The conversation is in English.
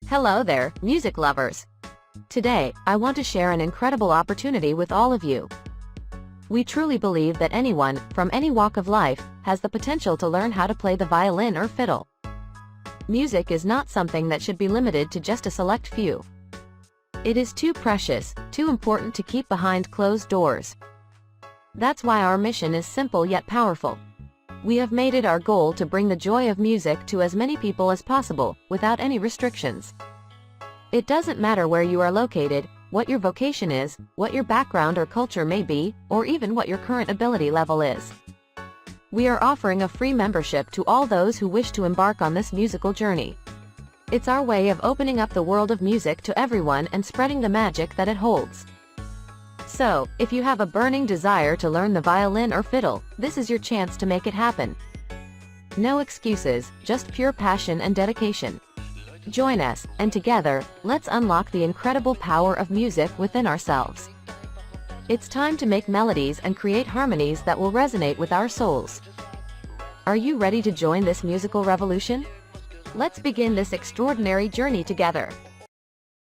Hello there, music lovers! Today, I want to share an incredible opportunity with all of you. We truly believe that anyone, from any walk of life, has the potential to learn how to play the violin or fiddle. Music is not something that should be limited to just a select few. It is too precious, too important to keep behind closed doors. That's why our mission is simple yet powerful. We have made it our goal to bring the joy of music to as many people as possible, without any restrictions. It doesn't matter where you are located, what your vocation is, what your background or culture may be, or even what your current ability level is. We are offering a free membership to all those who wish to embark on this musical journey. It's our way of opening up the world of music to everyone and spreading the magic that it holds. So, if you have a burning desire to learn the violin or fiddle, this is your chance to make it happen. No excuses, just pure passion and dedication. Join us, and together, let's unlock the incredible power of music within ourselves. It's time to make melodies and create harmonies that will resonate with our souls. Are you ready to join this musical revolution? Let's begin this extraordinary journey together.